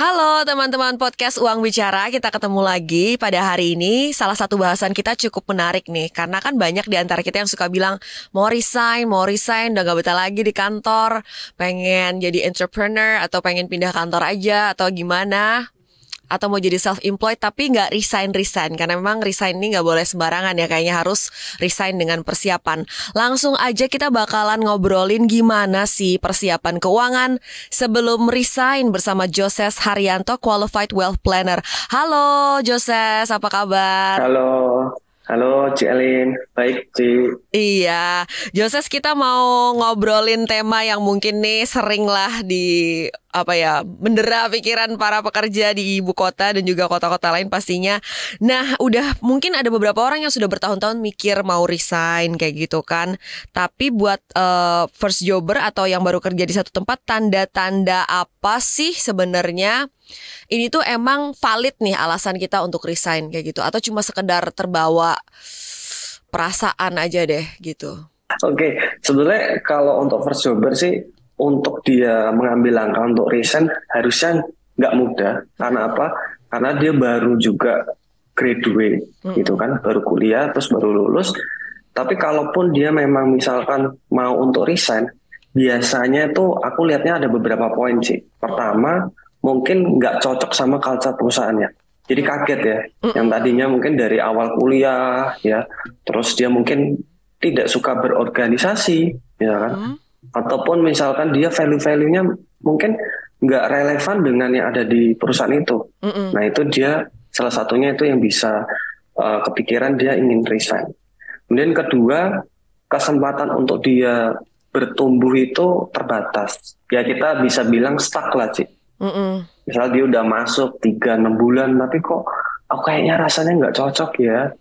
Halo teman-teman podcast Uang Bicara, kita ketemu lagi pada hari ini. Salah satu bahasan kita cukup menarik nih, karena kan banyak di antara kita yang suka bilang mau resign, udah gak betah lagi di kantor, pengen jadi entrepreneur atau pengen pindah kantor aja atau gimana, atau mau jadi self-employed tapi nggak resign, karena memang resign ini nggak boleh sembarangan ya, kayaknya harus resign dengan persiapan. Langsung aja kita bakalan ngobrolin gimana sih persiapan keuangan sebelum resign bersama Joses Haryanto, Qualified Wealth Planner. Halo Joses, apa kabar? Halo Ci Elin, baik Ci. Iya, Joses, kita mau ngobrolin tema yang mungkin nih sering lah mendera pikiran para pekerja di ibu kota dan juga kota-kota lain pastinya. Nah, udah mungkin ada beberapa orang yang sudah bertahun-tahun mikir mau resign kayak gitu kan. Tapi buat first jobber atau yang baru kerja di satu tempat, tanda-tanda apa sih sebenarnya ini tuh emang valid nih alasan kita untuk resign kayak gitu, atau cuma sekedar terbawa perasaan aja deh gitu. Oke, sebenarnya kalau untuk first jobber sih, untuk dia mengambil langkah untuk resign harusnya nggak mudah. Karena apa? Karena dia baru juga graduate gitu kan, baru kuliah terus baru lulus. Tapi kalaupun dia memang misalkan mau untuk resign, biasanya tuh aku lihatnya ada beberapa poin sih. Pertama, mungkin nggak cocok sama culture perusahaannya. Jadi kaget ya, yang tadinya mungkin dari awal kuliah ya, terus dia mungkin tidak suka berorganisasi, ya kan? Ataupun misalkan dia value-value-nya mungkin nggak relevan dengan yang ada di perusahaan itu. Nah itu dia salah satunya itu yang bisa kepikiran dia ingin resign. Kemudian kedua, kesempatan untuk dia bertumbuh itu terbatas. Ya kita bisa bilang stuck lah sih. Misal dia udah masuk 3-6 bulan, tapi kok aku kayaknya rasanya nggak cocok ya.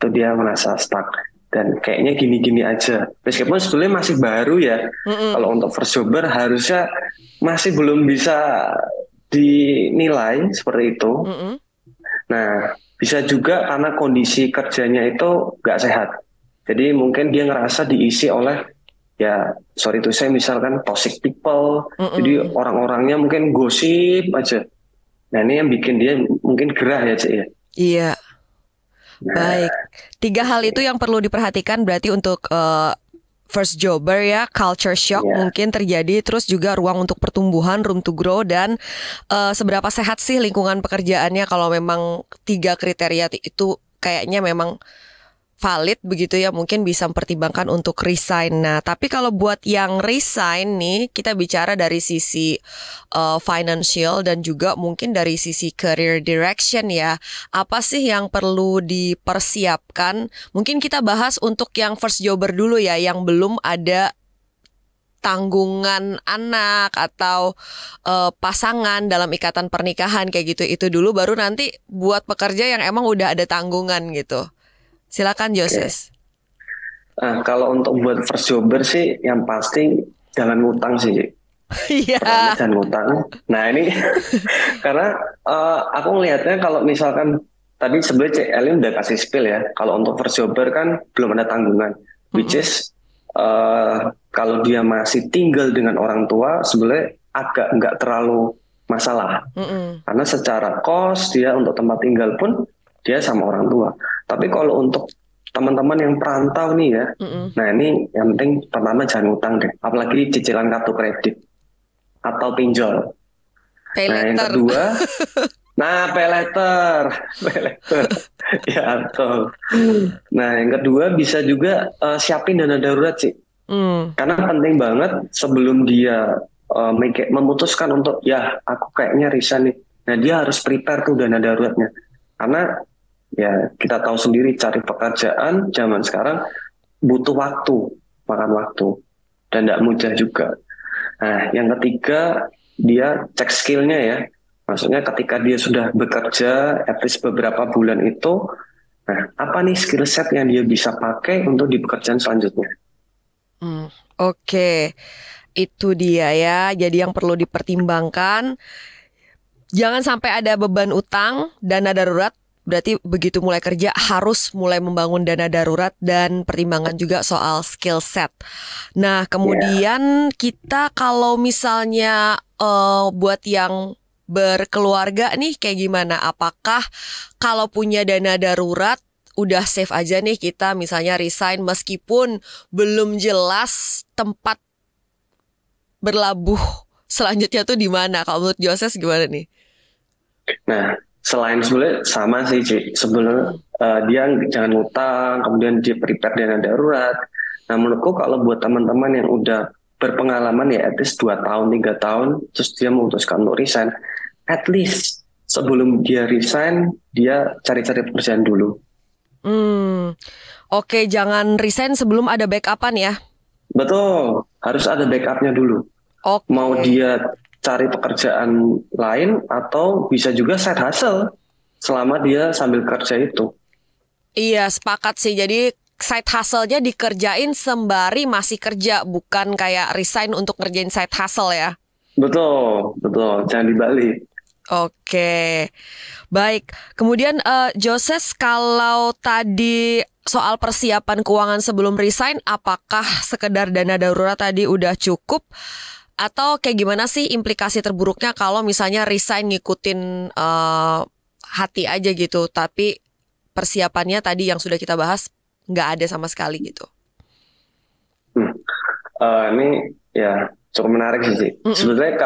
Itu dia merasa stuck. Dan kayaknya gini-gini aja. Meskipun sebenarnya masih baru ya. Kalau untuk first jobber harusnya masih belum bisa dinilai seperti itu. Nah, bisa juga karena kondisi kerjanya itu nggak sehat. Jadi mungkin dia ngerasa diisi oleh, ya sorry to say, misalkan toxic people. Jadi orang-orangnya mungkin gosip aja. Nah ini yang bikin dia mungkin gerah ya Cik ya. Iya. Nah, Baik, 3 hal itu yang perlu diperhatikan berarti untuk first jobber ya. Culture shock mungkin terjadi, terus juga ruang untuk pertumbuhan, room to grow, dan seberapa sehat sih lingkungan pekerjaannya. Kalau memang 3 kriteria itu kayaknya memang valid begitu ya, mungkin bisa mempertimbangkan untuk resign. Nah, tapi kalau buat yang resign nih, kita bicara dari sisi financial dan juga mungkin dari sisi career direction ya. Apa sih yang perlu dipersiapkan? Mungkin kita bahas untuk yang first jobber dulu ya, yang belum ada tanggungan anak atau pasangan dalam ikatan pernikahan kayak gitu. Itu dulu, baru nanti buat pekerja yang emang udah ada tanggungan gitu. Silakan Joses. Nah, kalau untuk buat first jobber sih yang pasti jangan ngutang sih. Iya. Jangan ngutang. Nah ini karena aku ngelihatnya kalau misalkan tadi sebenarnya Cik Elin udah kasih spill ya. Kalau untuk first jobber kan belum ada tanggungan. Which is kalau dia masih tinggal dengan orang tua sebenarnya agak nggak terlalu masalah. Karena secara kos dia untuk tempat tinggal pun dia sama orang tua. Tapi kalau untuk teman-teman yang perantau nih ya, nah ini yang penting pertama jangan utang deh. Apalagi cicilan kartu kredit atau pinjol. Pay Nah yang later. kedua, pay later. Ya betul. Nah yang kedua bisa juga siapin dana darurat sih. Karena penting banget sebelum dia memutuskan untuk ya aku kayaknya resign nih. Nah dia harus prepare tuh dana daruratnya. Karena ya kita tahu sendiri cari pekerjaan zaman sekarang butuh waktu, makan waktu, dan tidak mudah juga. Nah yang ketiga dia cek skillnya ya. Maksudnya ketika dia sudah bekerja at least beberapa bulan itu, nah apa nih skill set yang dia bisa pakai untuk di pekerjaan selanjutnya. Oke, itu dia ya. Jadi yang perlu dipertimbangkan, jangan sampai ada beban utang, dana darurat. Berarti begitu mulai kerja harus mulai membangun dana darurat dan pertimbangan juga soal skill set. Nah, kemudian kita kalau misalnya buat yang berkeluarga nih kayak gimana? Apakah kalau punya dana darurat udah safe aja nih kita misalnya resign meskipun belum jelas tempat berlabuh selanjutnya tuh di mana? Kalau menurut Joses gimana nih? Nah, selain sebenarnya sama sih, Ci. Sebelum dia jangan ngutang, kemudian dia prepare dana darurat. Nah, menurutku kalau buat teman-teman yang udah berpengalaman ya at least 2 tahun, 3 tahun, terus dia memutuskan untuk resign, at least sebelum dia resign, dia cari-cari pekerjaan dulu. Oke, jangan resign sebelum ada backupan ya. Betul, harus ada backupnya dulu. Oke. Mau dia cari pekerjaan lain atau bisa juga side hustle selama dia sambil kerja itu. Iya, sepakat sih. Jadi side hustle-nya dikerjain sembari masih kerja, bukan kayak resign untuk ngerjain side hustle ya. Betul, betul. Jangan dibalik. Oke, baik. Kemudian Joses, kalau tadi soal persiapan keuangan sebelum resign, apakah sekedar dana darurat tadi udah cukup? Atau kayak gimana sih implikasi terburuknya kalau misalnya resign ngikutin hati aja gitu, tapi persiapannya tadi yang sudah kita bahas nggak ada sama sekali gitu. Ini ya cukup menarik sih. Sebetulnya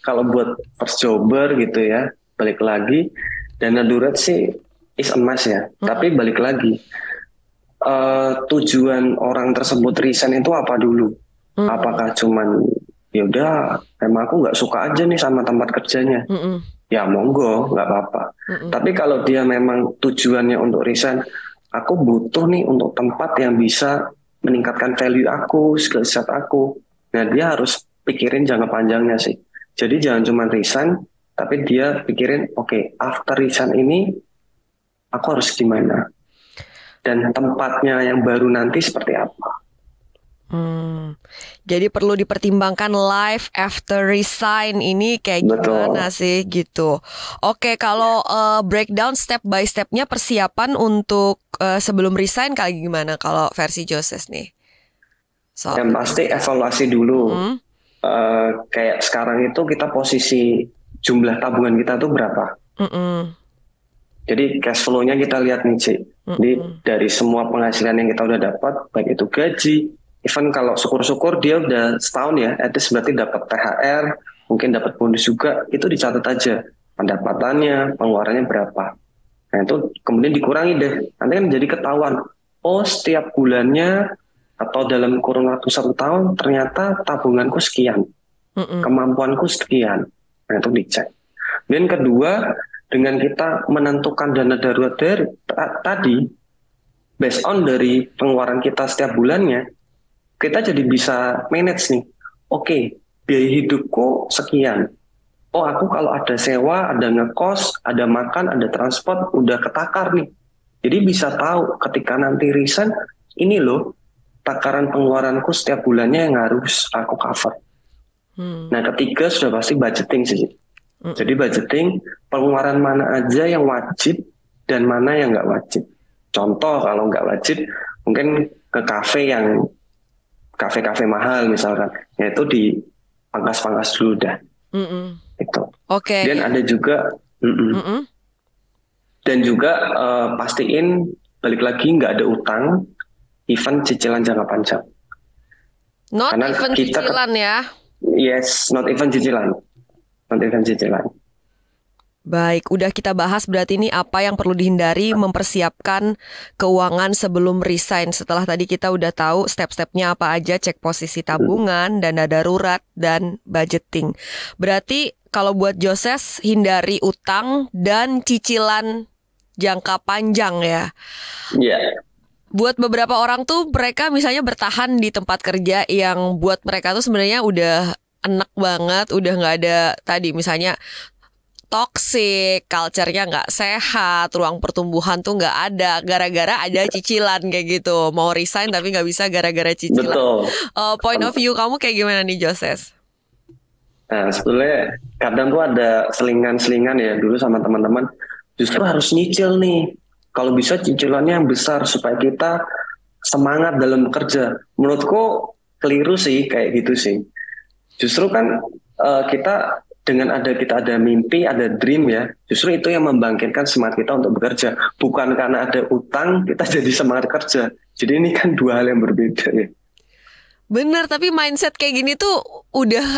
kalau buat first jobber gitu ya, balik lagi dana darurat sih is emas ya. Tapi balik lagi tujuan orang tersebut resign itu apa dulu? Apakah cuman ya udah emang aku nggak suka aja nih sama tempat kerjanya? Ya monggo, nggak apa-apa. Tapi kalau dia memang tujuannya untuk resign, aku butuh nih untuk tempat yang bisa meningkatkan value aku, skill set aku. Nah, dia harus pikirin jangka panjangnya sih. Jadi jangan cuma resign, tapi dia pikirin, oke, after resign ini, aku harus gimana? Dan tempatnya yang baru nanti seperti apa? Jadi perlu dipertimbangkan life after resign ini kayak gimana sih gitu. Oke, kalau breakdown step by stepnya persiapan untuk sebelum resign kayak gimana kalau versi Joses nih? Yang pasti evaluasi dulu. Kayak sekarang itu kita posisi jumlah tabungan kita tuh berapa? Jadi cash flow-nya kita lihat nih, Ci. Jadi dari semua penghasilan yang kita udah dapat, baik itu gaji, even kalau syukur-syukur dia udah setahun ya, at least berarti dapat THR, mungkin dapat bonus juga, itu dicatat aja pendapatannya, pengeluarannya berapa. Nah itu kemudian dikurangi deh, nanti kan jadi ketahuan, oh setiap bulannya atau dalam kurun waktu 1 tahun ternyata tabunganku sekian, kemampuanku sekian. Nah itu dicek. Dan kedua, dengan kita menentukan dana darurat dari tadi, based on dari pengeluaran kita setiap bulannya, kita jadi bisa manage nih. Oke, biaya hidupku sekian. Oh, aku kalau ada sewa, ada ngekos, ada makan, ada transport, udah ketakar nih. Jadi bisa tahu ketika nanti resign, ini loh takaran pengeluaranku setiap bulannya yang harus aku cover. Nah, ketiga sudah pasti budgeting sih. Jadi budgeting pengeluaran mana aja yang wajib dan mana yang nggak wajib. Contoh kalau nggak wajib, mungkin ke kafe mahal misalkan, yaitu di pangkas dulu dah. Itu. Oke. Dan ada juga, dan juga pastiin balik lagi nggak ada utang, even cicilan jangka panjang. Not karena even cicilan ya? Yes, not even cicilan. Baik, udah kita bahas berarti ini apa yang perlu dihindari mempersiapkan keuangan sebelum resign. Setelah tadi kita udah tahu step-stepnya apa aja, cek posisi tabungan, dana darurat, dan budgeting. Berarti kalau buat Joses, hindari utang dan cicilan jangka panjang ya. Iya. Buat beberapa orang tuh mereka misalnya bertahan di tempat kerja yang buat mereka tuh sebenarnya udah enak banget, udah nggak ada tadi misalnya toxic, culture-nya nggak sehat, ruang pertumbuhan tuh nggak ada, gara-gara ada cicilan kayak gitu. Mau resign tapi nggak bisa gara-gara cicilan. Betul. Point of view kamu kayak gimana nih, Joses? Nah, sebetulnya kadang tuh ada selingan-selingan ya dulu sama teman-teman. Justru harus nyicil nih. Kalau bisa cicilannya yang besar supaya kita semangat dalam bekerja. Menurutku keliru sih kayak gitu sih. Justru kan kita dengan kita ada mimpi, ada dream ya, justru itu yang membangkitkan semangat kita untuk bekerja. Bukan karena ada utang kita jadi semangat kerja. Jadi ini kan dua hal yang berbeda ya. Bener, tapi mindset kayak gini tuh udah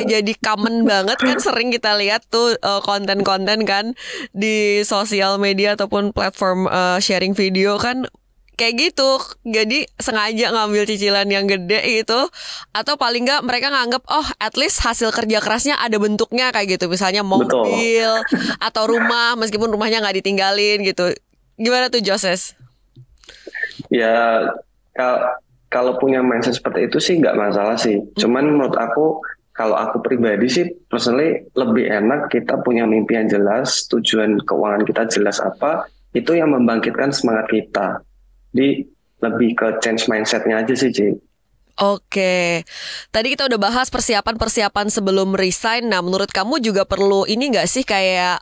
jadi common banget kan, sering kita lihat tuh konten-konten kan di sosial media ataupun platform sharing video kan kayak gitu. Jadi sengaja ngambil cicilan yang gede gitu, atau paling nggak mereka nganggep at least hasil kerja kerasnya ada bentuknya kayak gitu, misalnya mobil atau rumah meskipun rumahnya nggak ditinggalin gitu. Gimana tuh Joses? Ya kalau punya mindset seperti itu sih nggak masalah sih. Cuman menurut aku, kalau aku pribadi sih personally lebih enak kita punya mimpi yang jelas, tujuan keuangan kita jelas apa, itu yang membangkitkan semangat kita. Jadi lebih ke change mindsetnya aja sih, Ci. Oke, tadi kita udah bahas persiapan-persiapan sebelum resign. Nah, menurut kamu juga perlu ini nggak sih kayak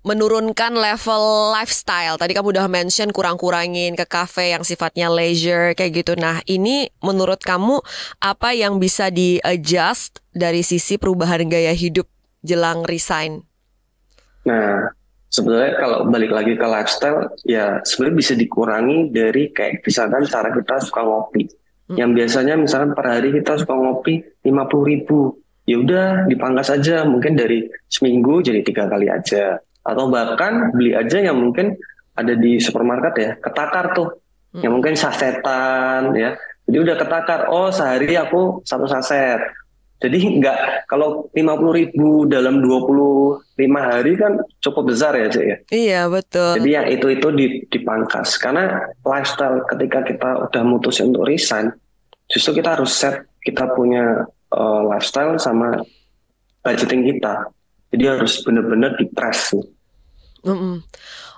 menurunkan level lifestyle? Tadi kamu udah mention kurang-kurangin ke cafe yang sifatnya leisure kayak gitu. Nah, ini menurut kamu apa yang bisa di-adjust dari sisi perubahan gaya hidup jelang resign? Nah, sebenarnya kalau balik lagi ke lifestyle, ya sebenarnya bisa dikurangi dari kayak misalkan cara kita suka ngopi. Yang biasanya misalkan per hari kita suka ngopi 50.000, ya udah dipangkas aja, mungkin dari seminggu jadi 3 kali aja. Atau bahkan beli aja yang mungkin ada di supermarket ya, ketakar tuh, yang mungkin sasetan ya. Jadi udah ketakar, sehari aku 1 saset. Jadi nggak, kalau 50.000 dalam 25 hari kan cukup besar ya, Cik ya. Iya, betul. Jadi yang itu dipangkas. Karena lifestyle ketika kita udah mutusin untuk resign, justru kita harus set kita punya lifestyle sama budgeting kita. Jadi harus benar-benar di-press.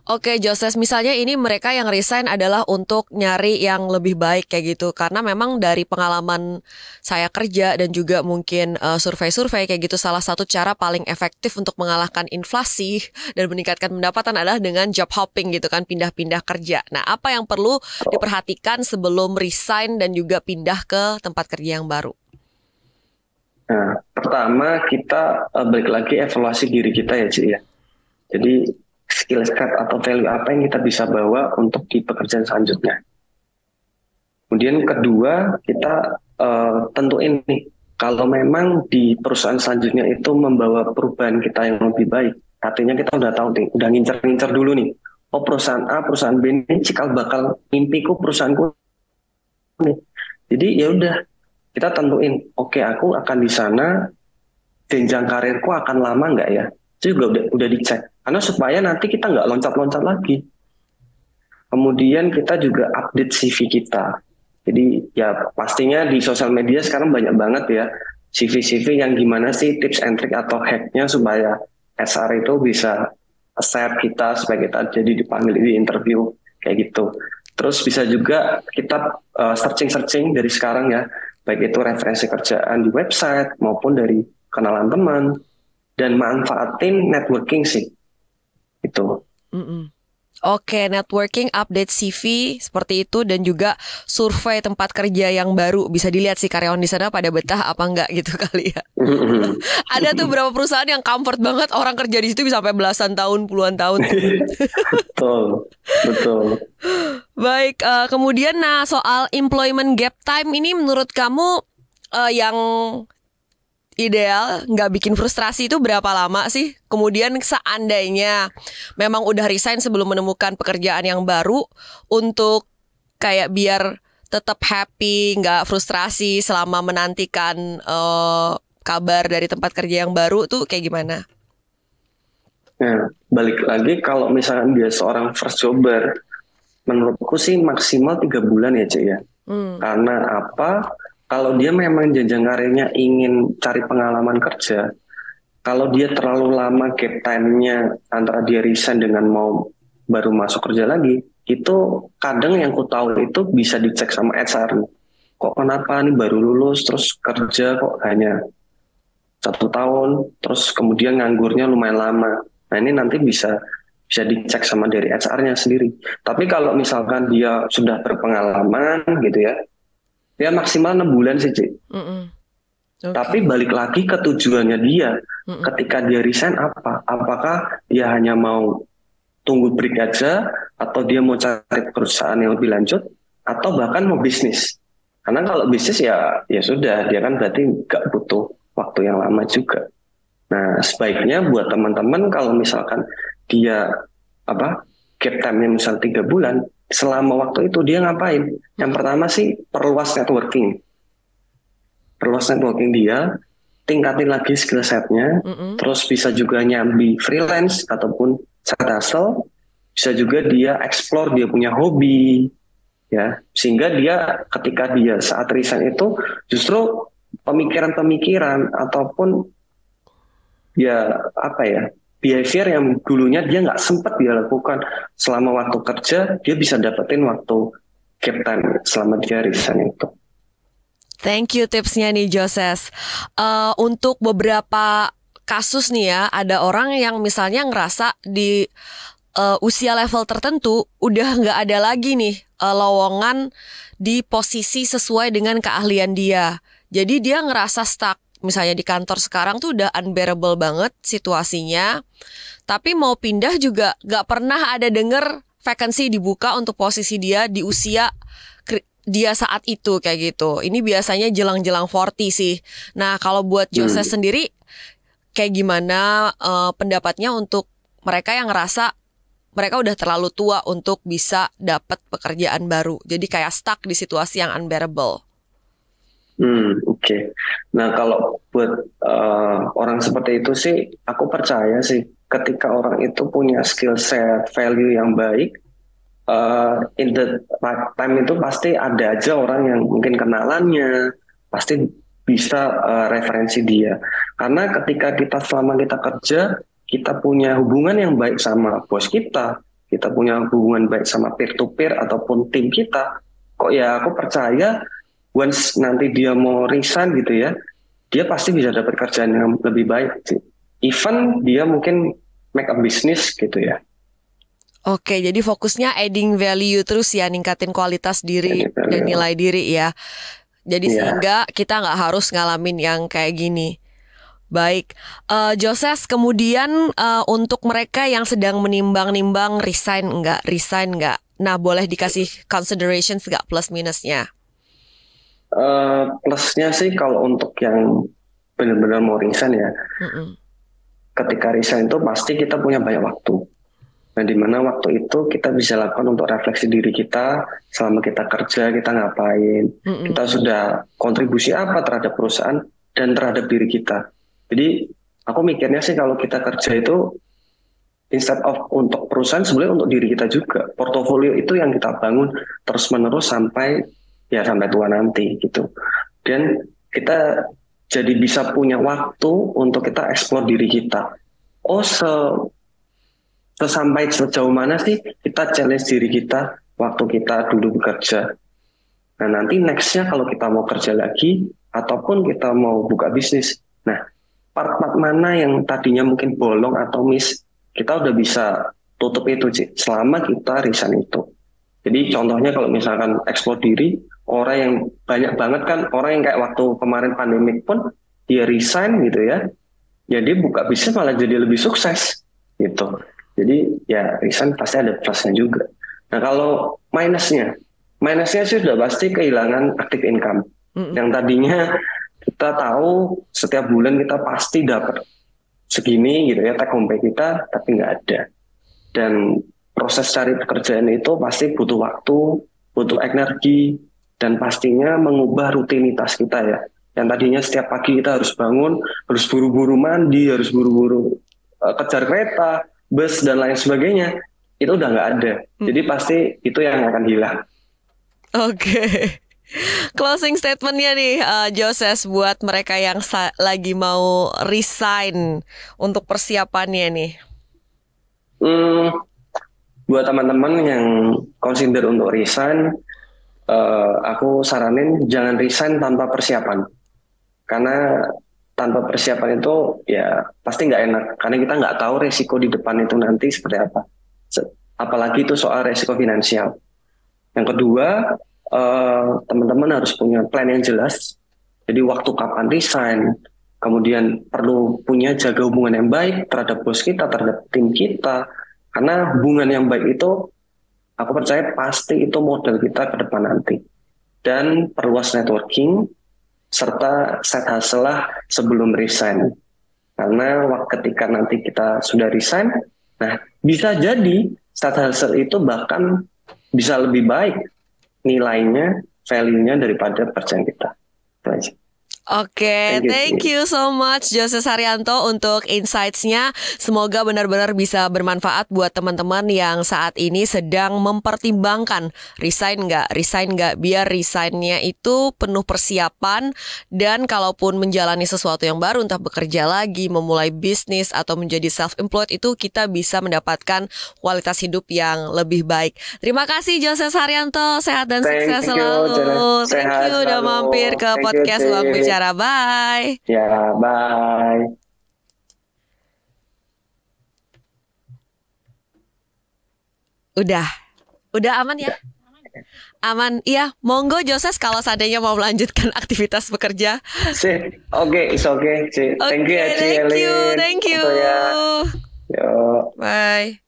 Oke, Joses, misalnya ini mereka yang resign adalah untuk nyari yang lebih baik kayak gitu. Karena memang dari pengalaman saya kerja dan juga mungkin survei-survei kayak gitu, salah satu cara paling efektif untuk mengalahkan inflasi dan meningkatkan pendapatan adalah dengan job hopping gitu kan, pindah-pindah kerja. Nah, apa yang perlu diperhatikan sebelum resign dan juga pindah ke tempat kerja yang baru? Nah, pertama kita balik lagi evaluasi diri kita ya, Cik ya. Jadi skill set atau value apa yang kita bisa bawa untuk di pekerjaan selanjutnya. Kemudian kedua, kita tentuin nih, kalau memang di perusahaan selanjutnya itu membawa perubahan kita yang lebih baik, artinya kita udah tahu nih, udah ngincer-ngincer dulu nih, perusahaan A, perusahaan B ini cikal bakal mimpiku perusahaanku nih. Jadi ya udah, kita tentuin, oke, aku akan di sana, jenjang karirku akan lama nggak ya? Itu juga udah dicek. Karena supaya nanti kita nggak loncat-loncat lagi. Kemudian kita juga update CV kita. Jadi ya pastinya di sosial media sekarang banyak banget ya CV-CV yang gimana sih tips and trick atau hacknya supaya HR itu bisa accept kita supaya kita jadi dipanggil di interview kayak gitu. Terus bisa juga kita searching dari sekarang ya, baik itu referensi kerjaan di website maupun dari kenalan teman, dan manfaatin networking sih itu. Oke, networking, update CV seperti itu, dan juga survei tempat kerja yang baru. Bisa dilihat sih karyawan di sana pada betah apa enggak gitu kali ya. Ada tuh beberapa perusahaan yang comfort banget orang kerja di situ bisa sampai belasan tahun, puluhan tahun. Betul. Baik, kemudian soal employment gap time ini menurut kamu yang ideal nggak bikin frustrasi itu berapa lama sih? Kemudian seandainya memang udah resign sebelum menemukan pekerjaan yang baru, untuk kayak biar tetap happy, nggak frustrasi selama menantikan kabar dari tempat kerja yang baru tuh kayak gimana? Nah, balik lagi kalau misalkan dia seorang first jobber, menurutku sih maksimal 3 bulan ya, Cik ya. Karena apa? Kalau dia memang jenjang karirnya ingin cari pengalaman kerja, kalau dia terlalu lama gap time-nya antara dia resign dengan mau baru masuk kerja lagi, itu kadang yang ku tahu itu bisa dicek sama HR. Kok kenapa nih baru lulus terus kerja kok hanya 1 tahun, terus kemudian nganggurnya lumayan lama. Nah ini nanti bisa dicek sama dari HR-nya sendiri. Tapi kalau misalkan dia sudah berpengalaman gitu ya, dia maksimal 6 bulan sih, Cik. Tapi balik lagi ke tujuannya dia. Ketika dia resign apa? Apakah dia hanya mau tunggu break aja, atau dia mau cari perusahaan yang lebih lanjut, atau bahkan mau bisnis? Karena kalau bisnis ya sudah, dia kan berarti nggak butuh waktu yang lama juga. Nah, sebaiknya buat teman-teman kalau misalkan dia gap time-nya misal 3 bulan, selama waktu itu dia ngapain? Yang pertama sih perluas networking. Perluas networking dia, tingkatin lagi skill set-nya, terus bisa juga nyambi freelance ataupun side hustle, bisa juga dia explore dia punya hobi, ya, sehingga dia ketika dia saat resign itu justru pemikiran-pemikiran ataupun ya behavior yang dulunya dia nggak sempat dia lakukan selama waktu kerja, dia bisa dapetin waktu gap time selama dia resign itu. Thank you tipsnya nih Joses. Untuk beberapa kasus nih ya, ada orang yang misalnya ngerasa di usia level tertentu udah nggak ada lagi nih lowongan di posisi sesuai dengan keahlian dia. Jadi dia ngerasa stuck. Misalnya di kantor sekarang tuh udah unbearable banget situasinya. Tapi mau pindah juga nggak pernah ada denger vacancy dibuka untuk posisi dia di usia dia saat itu kayak gitu. Ini biasanya jelang-jelang 40 sih. Nah, kalau buat Joses sendiri kayak gimana pendapatnya untuk mereka yang ngerasa mereka udah terlalu tua untuk bisa dapat pekerjaan baru. Jadi kayak stuck di situasi yang unbearable. Oke. Nah, kalau buat orang seperti itu sih, aku percaya sih ketika orang itu punya skill set, value yang baik, in the time itu pasti ada aja orang yang mungkin kenalannya, pasti bisa referensi dia. Karena ketika selama kita kerja, kita punya hubungan yang baik sama bos kita punya hubungan baik sama peer to peer ataupun tim kita, kok ya aku percaya once nanti dia mau resign gitu ya, dia pasti bisa dapat kerjaan yang lebih baik. Even dia mungkin make a business gitu ya. Oke, jadi fokusnya adding value terus ya, ningkatin kualitas diri dan nilai diri ya. Jadi sehingga kita nggak harus ngalamin yang kayak gini. Baik, Joses, kemudian untuk mereka yang sedang menimbang-nimbang resign nggak. Nah, boleh dikasih considerations nggak plus minusnya? Plusnya sih kalau untuk yang benar-benar mau resign ya, ketika resign itu pasti kita punya banyak waktu. Nah, di mana waktu itu kita bisa lakukan untuk refleksi diri kita selama kita kerja, kita ngapain, kita sudah kontribusi apa terhadap perusahaan dan terhadap diri kita. Jadi aku mikirnya sih kalau kita kerja itu instead of untuk perusahaan, sebenarnya untuk diri kita juga. Portofolio itu yang kita bangun terus-menerus sampai tua nanti gitu. Dan kita jadi bisa punya waktu untuk kita eksplor diri kita. Sampai sejauh mana sih kita challenge diri kita waktu kita dulu bekerja. Nah, nanti nextnya kalau kita mau kerja lagi ataupun kita mau buka bisnis, nah part-part mana yang tadinya mungkin bolong atau miss, kita udah bisa tutup itu sih selama kita resign itu. Jadi contohnya kalau misalkan eksplor diri, orang yang banyak banget kan, orang yang kayak waktu kemarin pandemik pun dia resign gitu ya, dia buka bisnis malah jadi lebih sukses gitu. Jadi ya resign pasti ada plusnya juga. Nah, kalau minusnya sih sudah pasti kehilangan active income. Yang tadinya kita tahu setiap bulan kita pasti dapat segini gitu ya, take home pay kita, tapi nggak ada. Dan proses cari pekerjaan itu pasti butuh waktu, butuh energi, dan pastinya mengubah rutinitas kita ya. Yang tadinya setiap pagi kita harus bangun, harus buru-buru mandi, harus buru-buru kejar kereta, bus dan lain sebagainya, itu udah nggak ada. Jadi pasti itu yang akan hilang. Oke. Closing statementnya nih, Joses, buat mereka yang lagi mau resign untuk persiapannya nih. Buat teman-teman yang consider untuk resign, aku saranin jangan resign tanpa persiapan. Karena tanpa persiapan itu ya pasti nggak enak, karena kita nggak tahu resiko di depan itu nanti seperti apa. Apalagi itu soal resiko finansial. Yang kedua, teman-teman harus punya plan yang jelas. Jadi waktu kapan resign, kemudian perlu punya jaga hubungan yang baik terhadap bos kita, terhadap tim kita. Karena hubungan yang baik itu, aku percaya pasti itu modal kita ke depan nanti. Dan perluas networking, serta set hustle lah sebelum resign. Karena ketika nanti kita sudah resign, nah bisa jadi set hustle itu bahkan bisa lebih baik nilainya, value-nya daripada pekerjaan kita. Itu aja. Oke, thank you so much Joses Haryanto untuk insights-nya. Semoga benar-benar bisa bermanfaat buat teman-teman yang saat ini sedang mempertimbangkan resign nggak, biar resign-nya itu penuh persiapan. Dan kalaupun menjalani sesuatu yang baru, entah bekerja lagi, memulai bisnis, atau menjadi self-employed, itu kita bisa mendapatkan kualitas hidup yang lebih baik. Terima kasih Joses Haryanto, sehat dan sukses selalu. Thank you udah mampir ke podcast Ruang Bicara. Bye. Ya, bye. Udah aman ya? Aman, iya. Monggo Joses kalau seandainya mau melanjutkan aktivitas bekerja. Oke. Thank you ya, Thank you. Yo. Bye.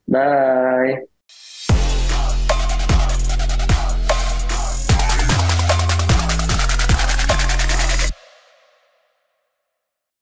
Bye.